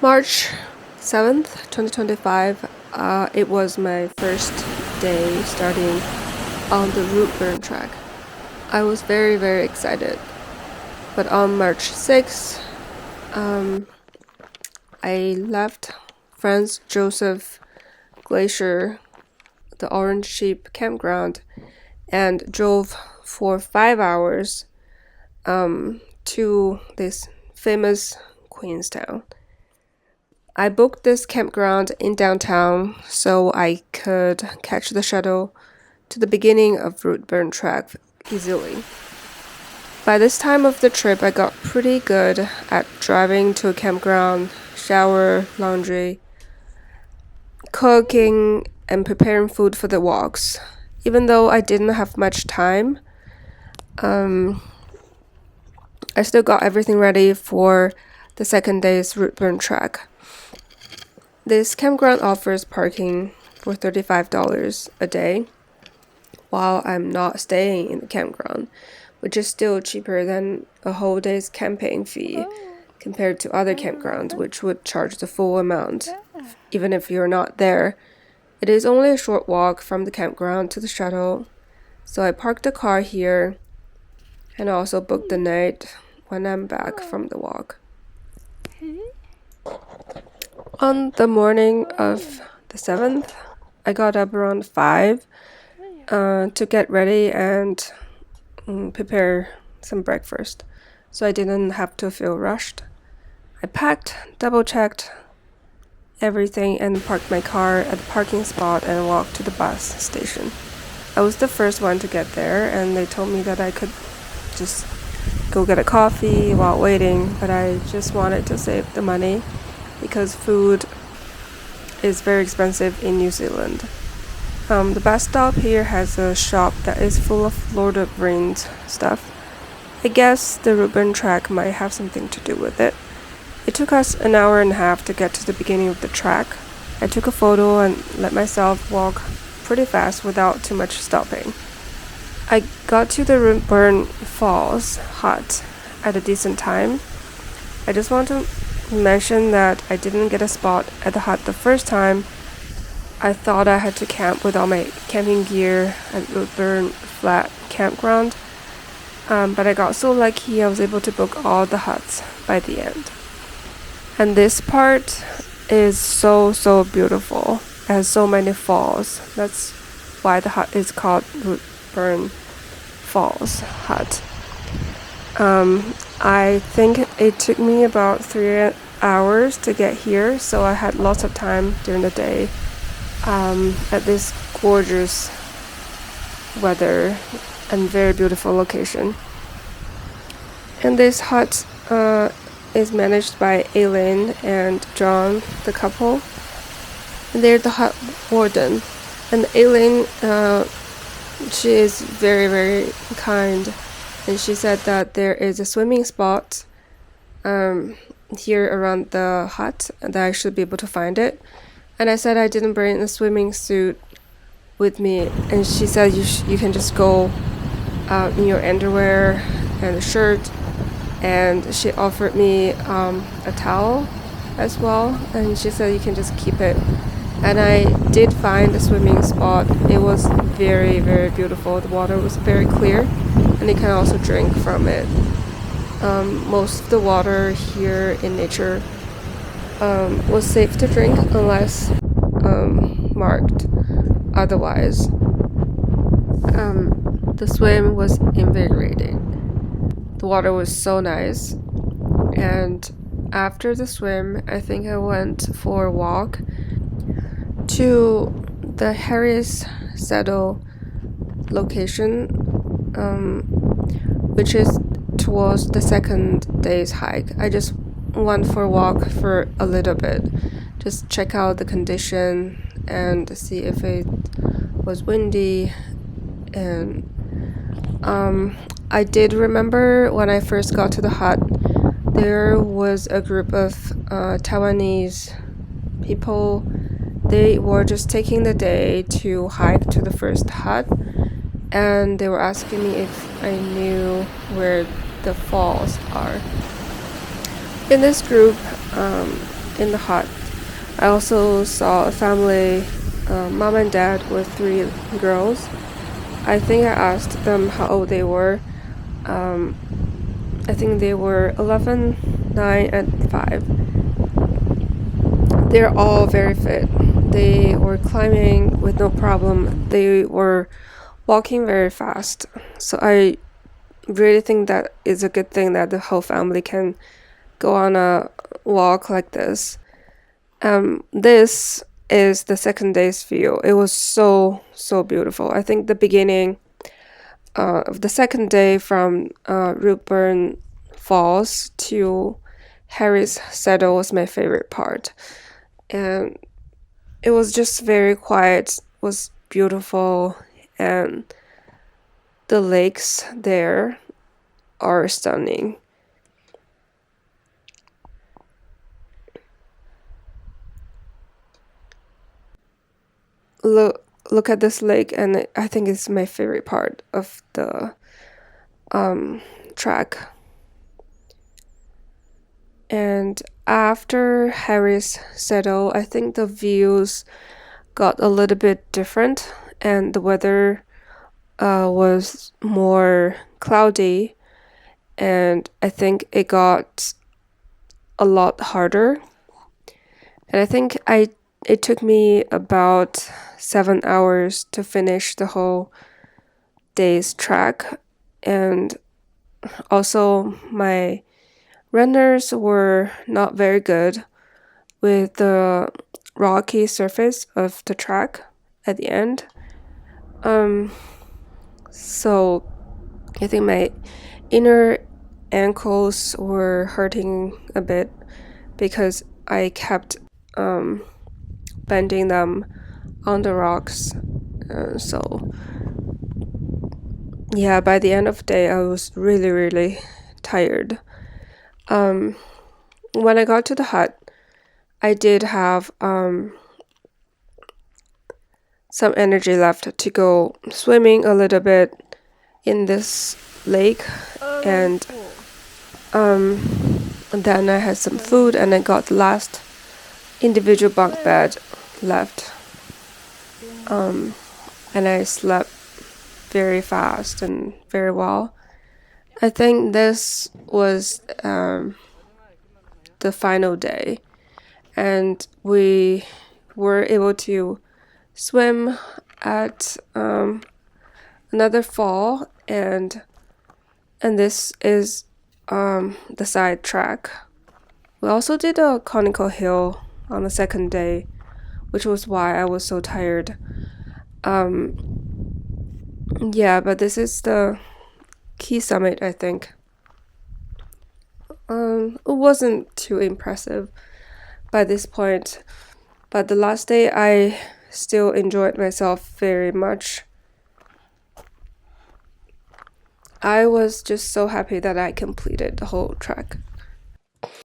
March 7th, 2025, it was my first day starting on the Routeburn track. I was very, very excited. But on March 6th, I left Franz Joseph Glacier, the Orange Sheep campground, and drove for 5 hours to this famous Queenstown. I booked this campground in downtown so I could catch the shuttle to the beginning of Routeburn track easily. By this time of the trip, I got pretty good at driving to a campground, shower, laundry, cooking, and preparing food for the walks. Even though I didn't have much time, I still got everything ready for the second day's Routeburn track. This campground offers parking for $35 a day while I'm not staying in the campground, which is still cheaper than a whole day's camping fee compared to other campgrounds, which would charge the full amount, even if you're not there. It is only a short walk from the campground to the shuttle, so I parked the car here and also booked the night when I'm back from the walk. On the morning of the 7th, I got up around 5 to get ready and prepare some breakfast, so I didn't have to feel rushed. I packed, double-checked everything, and parked my car at the parking spot and walked to the bus station. I was the first one to get there, and they told me that I could just go get a coffee while waiting, but I just wanted to save the money because food is very expensive in New Zealand. The bus stop here has a shop that is full of Lord of the Rings stuff. I guess the Routeburn track might have something to do with it. It took us an hour and a half to get to the beginning of the track. I took a photo and let myself walk pretty fast without too much stopping. I got to the Routeburn Falls hut at a decent time. I just want to mention that I didn't get a spot at the hut the first time. I thought I had to camp with all my camping gear at Routeburn Flat campground, but I got so lucky I was able to book all the huts by the end. And this part is so beautiful. It has so many falls. That's why the hut is called Routeburn Falls hut. I think it took me about 3 hours to get here, so I had lots of time during the day at this gorgeous weather and very beautiful location. And this hut is managed by Aileen and John, the couple. And they're the hut warden. And Aileen, she is very, very kind. And she said that there is a swimming spot here around the hut, and that I should be able to find it. And I said I didn't bring a swimming suit with me, and she said you can just go out in your underwear and a shirt. And she offered me a towel as well, and she said you can just keep it. And I did find a swimming spot. It was very, very beautiful. The water was very clear, and you can also drink from it. Most of the water here in nature was safe to drink unless marked otherwise. The swim was invigorating. The water was so nice. And after the swim, I think I went for a walk to the Harris Saddle location, which is towards the second day's hike. I just went for a walk for a little bit, just check out the condition and see if it was windy. And I did remember when I first got to the hut, there was a group of Taiwanese people. They were just taking the day to hike to the first hut, and they were asking me if I knew where the falls are. In this group, in the hut. I also saw a family, mom and dad with 3 girls. I think I asked them how old they were. I think they were 11, 9, and 5. They're all very fit. They were climbing with no problem. They were walking very fast. So I really think that it's a good thing that the whole family can go on a walk like this. This is the second day's view. It was so beautiful. I think the beginning of the second day from Routeburn Falls to Harry's Saddle was my favorite part, and it was just very quiet. Was beautiful, and the lakes there are stunning. Look at this lake, and I think it's my favorite part of the track. And after Harry's Saddle, I think the views got a little bit different, and the weather was more cloudy, and I think it got a lot harder. And I think it took me about 7 hours to finish the whole day's track, and also my runners were not very good with the rocky surface of the track at the end. So I think my inner ankles were hurting a bit because I kept bending them on the rocks. So yeah, by the end of the day, I was really tired. When I got to the hut, I did have some energy left to go swimming a little bit in this lake, and then I had some food, and I got the last individual bunk bed left, and I slept very fast and very well. I think this was the final day, and we were able to swim at another fall, and this is the side track. We also did a conical hill on the second day, which was why I was so tired. Yeah, but this is the key summit, I think. It wasn't too impressive by this point, but the last day I still enjoyed myself very much. I was just so happy that I completed the whole trek.